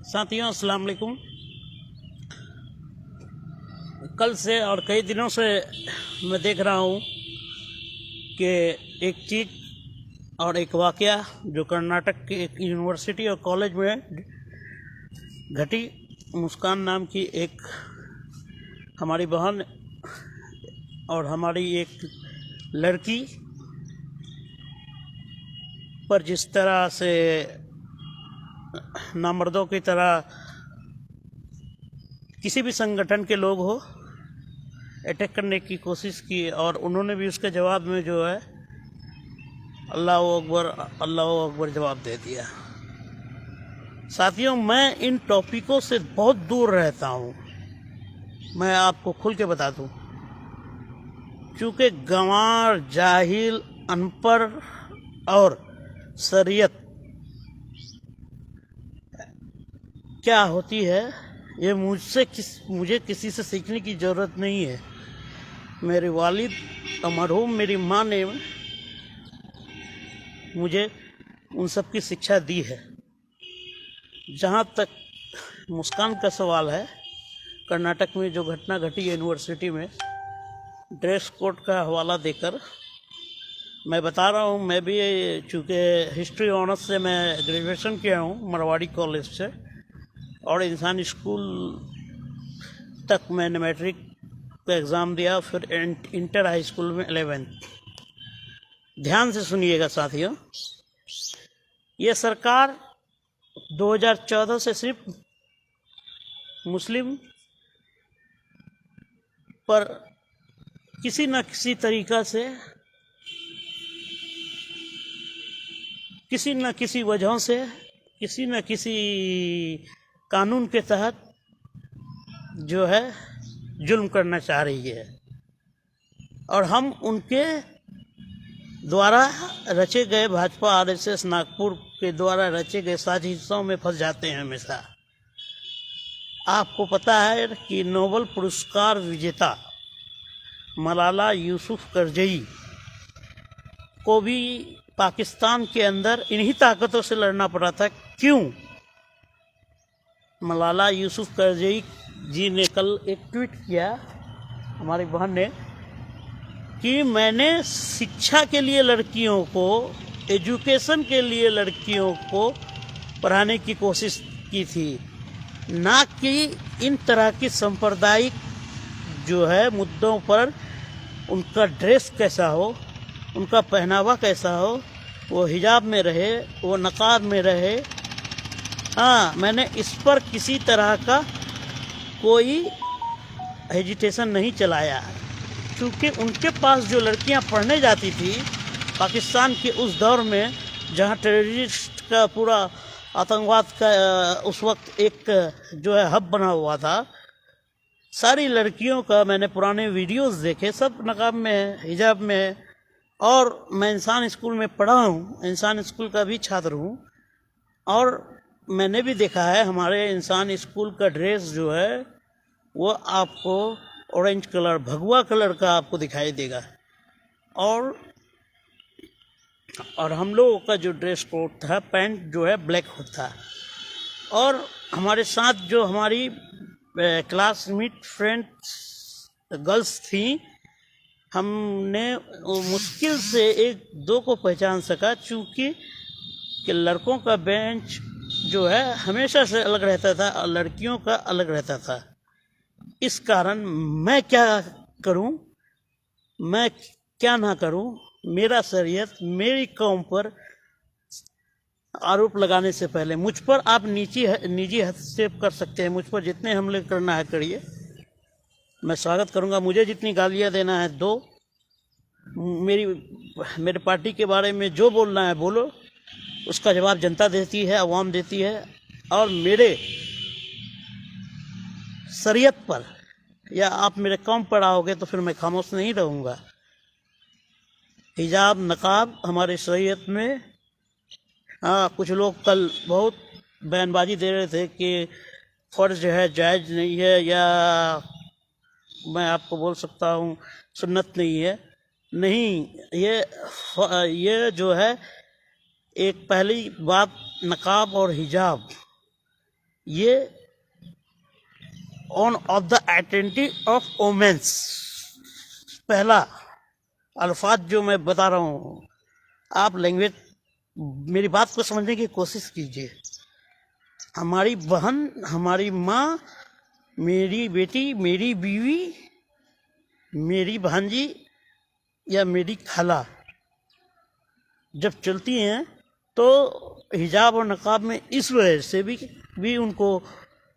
साथियों अस्सलाम वालेकुम। कल से और कई दिनों से मैं देख रहा हूँ कि एक चीज़ और एक वाक़या जो कर्नाटक की एक यूनिवर्सिटी और कॉलेज में घटी। मुस्कान नाम की एक हमारी बहन और हमारी एक लड़की पर जिस तरह से नामर्दों की तरह किसी भी संगठन के लोग हो अटैक करने की कोशिश की, और उन्होंने भी उसके जवाब में जो है अल्लाह अकबर जवाब दे दिया। साथियों, मैं इन टॉपिकों से बहुत दूर रहता हूँ। मैं आपको खुल के बता दूँ, चूँकि गंवार, जाहिल, अनपढ़ और शरीयत क्या होती है ये मुझे किसी से सीखने की ज़रूरत नहीं है। मेरे वालिद और मरहूम मेरी माँ ने मुझे उन सब की शिक्षा दी है। जहाँ तक मुस्कान का सवाल है, कर्नाटक में जो घटना घटी यूनिवर्सिटी में ड्रेस कोड का हवाला देकर मैं बता रहा हूँ। मैं भी चूँकि हिस्ट्री ऑनर्स से मैं ग्रेजुएशन किया हूँ मारवाड़ी कॉलेज से, और इंसान स्कूल तक मैंने मैट्रिक का एग्ज़ाम दिया, फिर इंटर हाई स्कूल में 11th। ध्यान से सुनिएगा साथियों, ये सरकार 2014 से सिर्फ मुस्लिम पर किसी न किसी तरीक़ा से, किसी न किसी वजहों से, किसी न किसी कानून के तहत जो है जुल्म करना चाह रही है, और हम उनके द्वारा रचे गए भाजपा आरएसएस नागपुर के द्वारा रचे गए साजिशों में फंस जाते हैं हमेशा। आपको पता है कि नोबेल पुरस्कार विजेता मलाला यूसुफजई को भी पाकिस्तान के अंदर इन्हीं ताकतों से लड़ना पड़ा था। क्यों? मलाला यूसुफजई जी ने कल एक ट्वीट किया, हमारी बहन ने, कि मैंने शिक्षा के लिए लड़कियों को, एजुकेशन के लिए लड़कियों को पढ़ाने की कोशिश की थी, ना कि इन तरह की सांप्रदायिक जो है मुद्दों पर उनका ड्रेस कैसा हो, उनका पहनावा कैसा हो, वो हिजाब में रहे, वो नकाब में रहे। हाँ, मैंने इस पर किसी तरह का कोई हेजिटेशन नहीं चलाया, क्योंकि उनके पास जो लड़कियां पढ़ने जाती थी पाकिस्तान के उस दौर में, जहां टेररिस्ट का पूरा आतंकवाद का उस वक्त एक जो है हब बना हुआ था, सारी लड़कियों का मैंने पुराने वीडियोस देखे, सब नकाब में है, हिजाब में है। और मैं इंसान स्कूल में पढ़ा हूँ, इंसान स्कूल का भी छात्र हूँ, और मैंने भी देखा है हमारे इंसान स्कूल का ड्रेस जो है वो आपको ऑरेंज कलर, भगवा कलर का आपको दिखाई देगा। और हम लोगों का जो ड्रेस कोड था, पैंट जो है ब्लैक होता। और हमारे साथ जो हमारी क्लासमेट फ्रेंड्स गर्ल्स थी, हमने मुश्किल से एक दो को पहचान सका, चूँकि कि लड़कों का बेंच जो है हमेशा से अलग रहता था और लड़कियों का अलग रहता था। इस कारण मैं क्या करूं, मैं क्या ना करूं, मेरा शरीयत मेरी कौम पर आरोप लगाने से पहले मुझ पर आप निजी हस्तक्षेप कर सकते हैं। मुझ पर जितने हमले करना है करिए, मैं स्वागत करूंगा। मुझे जितनी गालियां देना है दो, मेरे पार्टी के बारे में जो बोलना है बोलो, उसका जवाब जनता देती है, अवाम देती है। और मेरे शरीयत पर या आप मेरे कौम पर आओगे तो फिर मैं खामोश नहीं रहूँगा। हिजाब, नकाब हमारे शरीयत में, हाँ, कुछ लोग कल बहुत बयानबाजी दे रहे थे कि फ़र्ज है, जायज़ नहीं है, या मैं आपको बोल सकता हूँ सुन्नत नहीं है। नहीं, ये जो है, एक पहली बात, नकाब और हिजाब ये on off the identity of women's, पहला अल्फाज जो मैं बता रहा हूँ, आप लैंग्वेज मेरी बात को समझने की कोशिश कीजिए। हमारी बहन, हमारी माँ, मेरी बेटी, मेरी बीवी, मेरी भांजी या मेरी खाला जब चलती हैं तो हिजाब और नकाब में इस वजह से भी उनको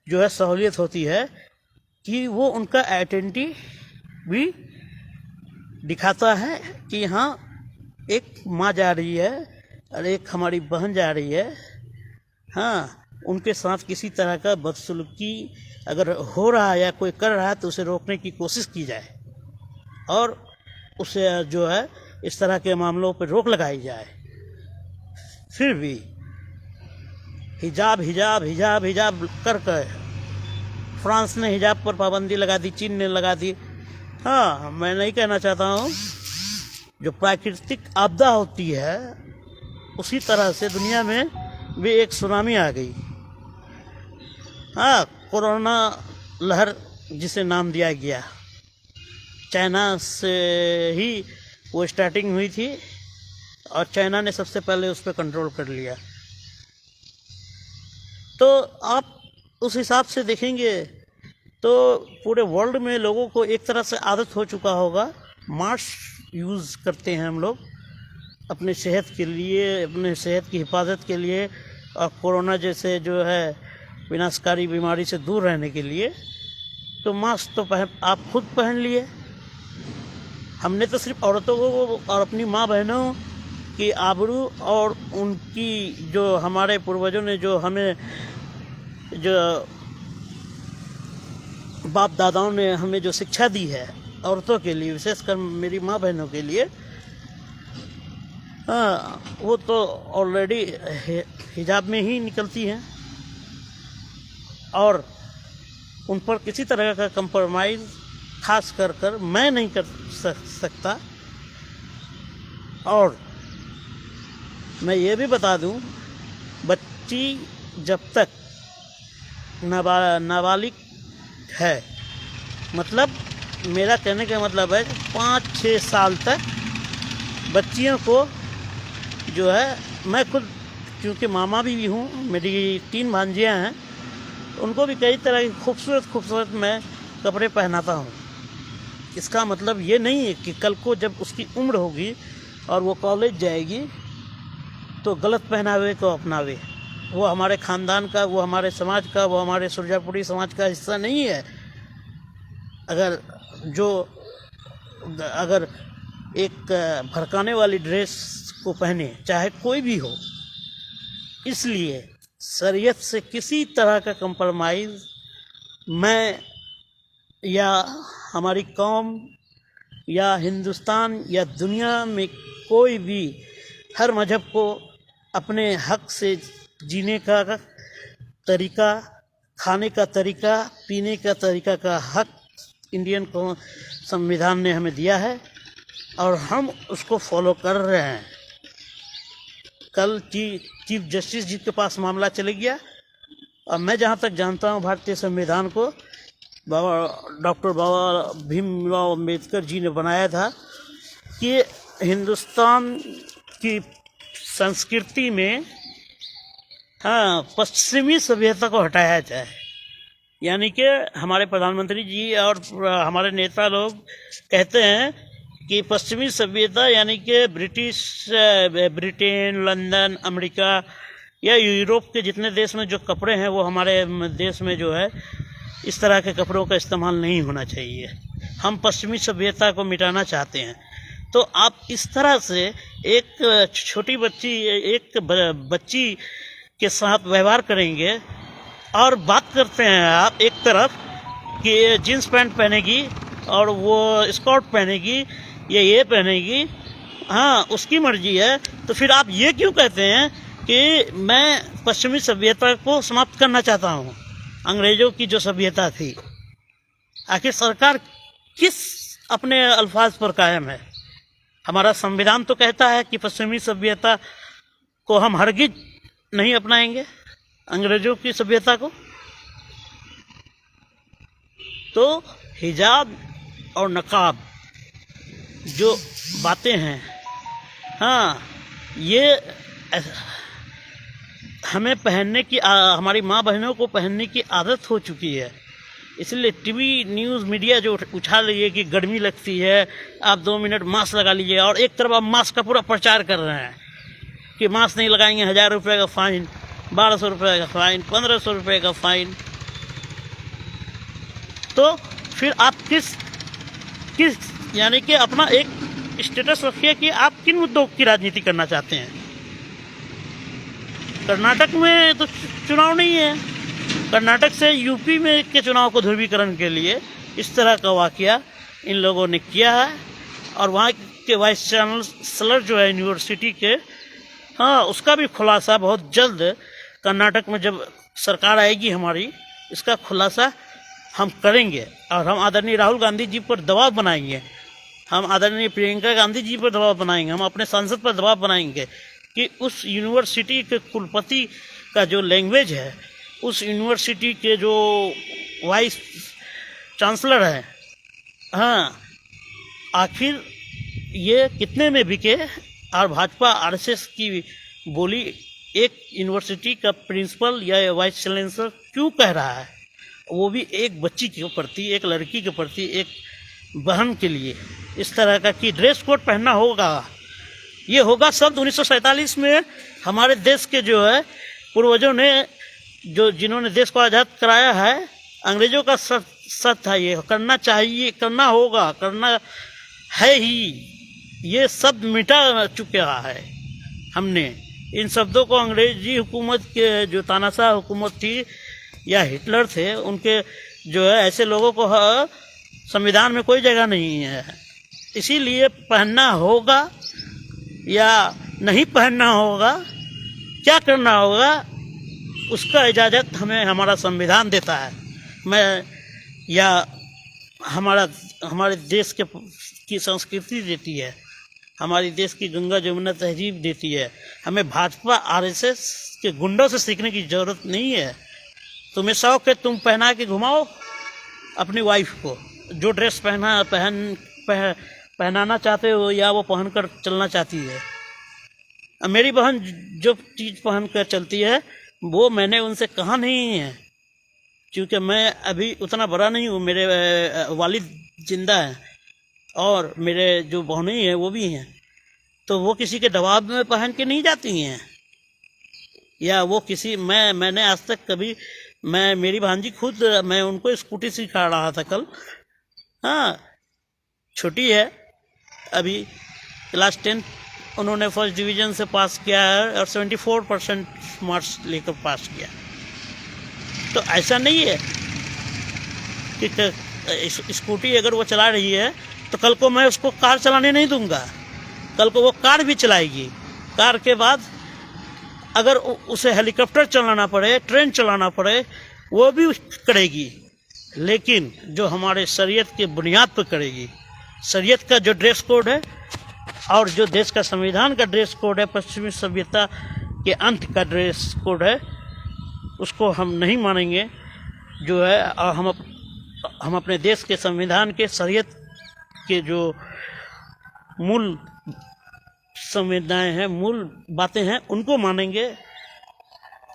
जो है सहूलियत होती है कि वो उनका आइडेंटिटी भी दिखाता है कि हाँ एक माँ जा रही है और एक हमारी बहन जा रही है। हाँ, उनके साथ किसी तरह का बदसलूकी अगर हो रहा है या कोई कर रहा है तो उसे रोकने की कोशिश की जाए और उसे जो है इस तरह के मामलों पर रोक लगाई जाए। फिर भी हिजाब हिजाब हिजाब हिजाब कर फ्रांस ने हिजाब पर पाबंदी लगा दी, चीन ने लगा दी। हाँ, मैं नहीं कहना चाहता हूँ, जो प्राकृतिक आपदा होती है उसी तरह से दुनिया में भी एक सुनामी आ गई। हाँ, कोरोना लहर जिसे नाम दिया गया, चाइना से ही वो स्टार्टिंग हुई थी और चाइना ने सबसे पहले उस पर कंट्रोल कर लिया। तो आप उस हिसाब से देखेंगे तो पूरे वर्ल्ड में लोगों को एक तरह से आदत हो चुका होगा। मास्क यूज़ करते हैं हम लोग अपने सेहत के लिए, अपने सेहत की हिफाजत के लिए और कोरोना जैसे जो है विनाशकारी बीमारी से दूर रहने के लिए। तो मास्क तो आप खुद पहन लिए। हमने तो सिर्फ औरतों को और अपनी माँ बहनों की आबरू और उनकी जो हमारे पूर्वजों ने जो हमें जो बाप दादाओं ने हमें जो शिक्षा दी है औरतों के लिए, विशेषकर मेरी माँ बहनों के लिए, हाँ, वो तो ऑलरेडी हिजाब में ही निकलती हैं और उन पर किसी तरह का कंप्रोमाइज़ खास कर मैं नहीं कर सकता। और मैं ये भी बता दूं, बच्ची जब तक नाबालिग है, मतलब मेरा कहने का मतलब है 5-6 साल तक बच्चियों को जो है, मैं खुद क्योंकि मामा भी हूँ, मेरी 3 भांजियाँ हैं, उनको भी कई तरह की खूबसूरत मैं कपड़े पहनाता हूँ। इसका मतलब ये नहीं है कि कल को जब उसकी उम्र होगी और वो कॉलेज जाएगी तो गलत पहनावे को अपनावे। वो हमारे ख़ानदान का, वो हमारे समाज का, वो हमारे सुरजापुरी समाज का हिस्सा नहीं है। अगर एक भड़काने वाली ड्रेस को पहने, चाहे कोई भी हो, इसलिए शरीयत से किसी तरह का कंप्रोमाइज़ मैं या हमारी कौम या हिंदुस्तान या दुनिया में कोई भी हर मज़हब को अपने हक से जीने का तरीका, खाने का तरीका, पीने का तरीका का हक इंडियन को संविधान ने हमें दिया है और हम उसको फॉलो कर रहे हैं। कल चीफ जस्टिस जी के पास मामला चले गया और मैं जहाँ तक जानता हूँ भारतीय संविधान को डॉक्टर बाबा भीमराव अम्बेडकर जी ने बनाया था कि हिंदुस्तान की संस्कृति में हाँ पश्चिमी सभ्यता को हटाया जाए। यानी कि हमारे प्रधानमंत्री जी और हमारे नेता लोग कहते हैं कि पश्चिमी सभ्यता यानी कि ब्रिटेन, लंदन, अमेरिका या यूरोप के जितने देश में जो कपड़े हैं वो हमारे देश में जो है इस तरह के कपड़ों का इस्तेमाल नहीं होना चाहिए। हम पश्चिमी सभ्यता को मिटाना चाहते हैं। तो आप इस तरह से एक छोटी बच्ची के साथ व्यवहार करेंगे और बात करते हैं आप एक तरफ कि जीन्स पैंट पहनेगी और वो स्कर्ट पहनेगी या ये पहनेगी, हाँ उसकी मर्जी है। तो फिर आप ये क्यों कहते हैं कि मैं पश्चिमी सभ्यता को समाप्त करना चाहता हूँ, अंग्रेज़ों की जो सभ्यता थी। आखिर सरकार किस अपने अल्फाज पर कायम है? हमारा संविधान तो कहता है कि पश्चिमी सभ्यता को हम हरगिज नहीं अपनाएंगे, अंग्रेज़ों की सभ्यता को। तो हिजाब और नकाब जो बातें हैं, हाँ, ये हमें पहनने की हमारी माँ बहनों को पहनने की आदत हो चुकी है। इसलिए टीवी न्यूज़ मीडिया जो उछाल रही है कि गर्मी लगती है, आप 2 मिनट मास्क लगा लीजिए, और एक तरफ आप मास्क का पूरा प्रचार कर रहे हैं कि मास्क नहीं लगाएंगे 1000 रुपये का फ़ाइन, 1200 रुपये का फ़ाइन, 1500 रुपये का फ़ाइन। तो फिर आप किस यानी कि अपना एक स्टेटस रखिए कि आप किन मुद्दों की राजनीति करना चाहते हैं। कर्नाटक में तो चुनाव नहीं है, कर्नाटक से यूपी में के चुनाव को ध्रुवीकरण के लिए इस तरह का वाकया इन लोगों ने किया है। और वहाँ के वाइस चांसलर जो है यूनिवर्सिटी के, हाँ, उसका भी खुलासा बहुत जल्द कर्नाटक में जब सरकार आएगी हमारी, इसका खुलासा हम करेंगे। और हम आदरणीय राहुल गांधी जी पर दबाव बनाएंगे, हम आदरणीय प्रियंका गांधी जी पर दबाव बनाएंगे, हम अपने सांसद पर दबाव बनाएंगे कि उस यूनिवर्सिटी के कुलपति का जो लैंग्वेज है, उस यूनिवर्सिटी के जो वाइस चांसलर है, हाँ, आखिर ये कितने में बिके। और भाजपा आरएसएस की बोली एक यूनिवर्सिटी का प्रिंसिपल या वाइस चांसलर क्यों कह रहा है, वो भी एक बच्ची के प्रति, एक लड़की के प्रति, एक बहन के लिए इस तरह का कि ड्रेस कोड पहनना होगा। ये होगा शब्द 1947 में हमारे देश के जो है पूर्वजों ने, जो जिन्होंने देश को आज़ाद कराया है, अंग्रेजों का सत्य था, ये करना चाहिए, करना होगा, करना है ही। ये शब्द मिटा चुका है हमने। इन शब्दों को अंग्रेजी हुकूमत के जो तानाशाह हुकूमत थी या हिटलर थे, उनके जो है ऐसे लोगों को संविधान में कोई जगह नहीं है। इसीलिए पहनना होगा या नहीं पहनना होगा, क्या करना होगा, उसका इजाज़त हमें हमारा संविधान देता है। मैं या हमारे देश की संस्कृति देती है, हमारी देश की गंगा जमुना तहजीब देती है। हमें भाजपा आरएसएस के गुंडों से सीखने की ज़रूरत नहीं है। तुम्हें शौक है, तुम पहना के घुमाओ अपनी वाइफ को, जो ड्रेस पहनाना चाहते हो या वो पहनकर चलना चाहती है। मेरी बहन जो चीज़ पहन कर चलती है वो मैंने उनसे कहा नहीं है, क्योंकि मैं अभी उतना बड़ा नहीं हूँ। मेरे वालिद जिंदा हैं और मेरे जो बहनें हैं वो भी हैं, तो वो किसी के दबाव में पहन के नहीं जाती हैं, या वो किसी मैंने आज तक कभी, मेरी भांजी खुद, मैं उनको स्कूटी सिखा रहा था कल, हाँ, छोटी है अभी, क्लास 10 उन्होंने फर्स्ट डिवीज़न से पास किया है और 74% मार्क्स लेकर पास किया। तो ऐसा नहीं है कि स्कूटी अगर वो चला रही है तो कल को मैं उसको कार चलाने नहीं दूंगा, कल को वो कार भी चलाएगी। कार के बाद अगर उसे हेलीकॉप्टर चलाना पड़े, ट्रेन चलाना पड़े, वो भी करेगी, लेकिन जो हमारे शरीयत के बुनियाद पर करेगी। शरीयत का जो ड्रेस कोड है और जो देश का संविधान का ड्रेस कोड है, पश्चिमी सभ्यता के अंत का ड्रेस कोड है, उसको हम नहीं मानेंगे। जो है हम अपने देश के संविधान के, शरीयत के जो मूल संवेदनाएं हैं, मूल बातें हैं, उनको मानेंगे।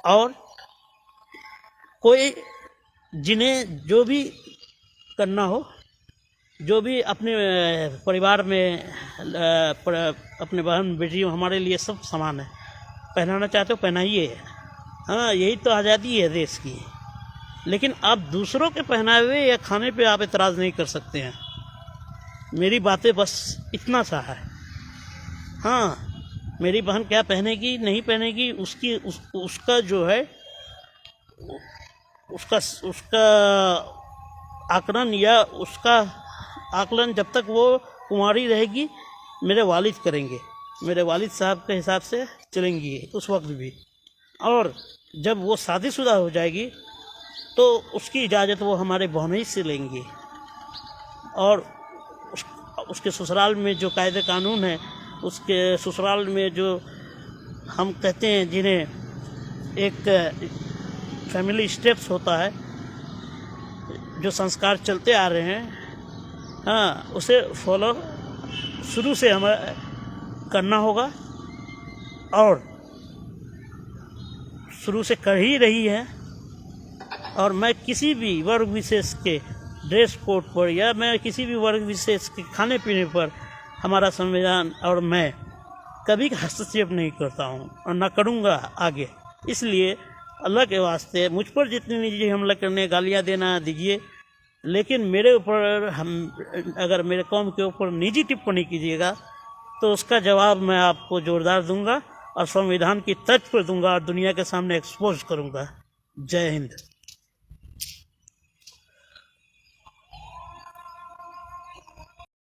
और कोई जिन्हें जो भी करना हो, जो भी अपने परिवार में अपने बहन बेटियों, हमारे लिए सब समान है। पहनाना चाहते हो पहनाइए, हाँ, यही तो आज़ादी है देश की। लेकिन आप दूसरों के पहनावे या खाने पे आप एतराज़ नहीं कर सकते हैं। मेरी बातें बस इतना सा है। हाँ, मेरी बहन क्या पहनेगी नहीं पहनेगी, उसका जो है उसका आकलन या उसका आकलन जब तक वो कुंवारी रहेगी मेरे वालिद करेंगे, मेरे वालिद साहब के हिसाब से चलेंगी उस वक्त भी। और जब वो शादीशुदा हो जाएगी तो उसकी इजाज़त वो हमारे बहनोई से लेंगी। और उसके ससुराल में जो कायदे कानून है, उसके ससुराल में जो हम कहते हैं जिन्हें एक फैमिली स्टेप्स होता है, जो संस्कार चलते आ रहे हैं, हाँ, उसे फॉलो शुरू से हमें करना होगा और शुरू से कर ही रही है। और मैं किसी भी वर्ग विशेष के ड्रेस कोड पर या मैं किसी भी वर्ग विशेष के खाने पीने पर हमारा संविधान और मैं कभी हस्तक्षेप नहीं करता हूँ और ना करूँगा आगे। इसलिए अल्लाह के वास्ते मुझ पर जितनी निजी हमला करने, गालियाँ देना दीजिए, लेकिन मेरे ऊपर अगर मेरे कौम के ऊपर निजी टिप्पणी कीजिएगा तो उसका जवाब मैं आपको जोरदार दूंगा और संविधान की तर्ज पर दूंगा और दुनिया के सामने एक्सपोज करूंगा। जय हिंद।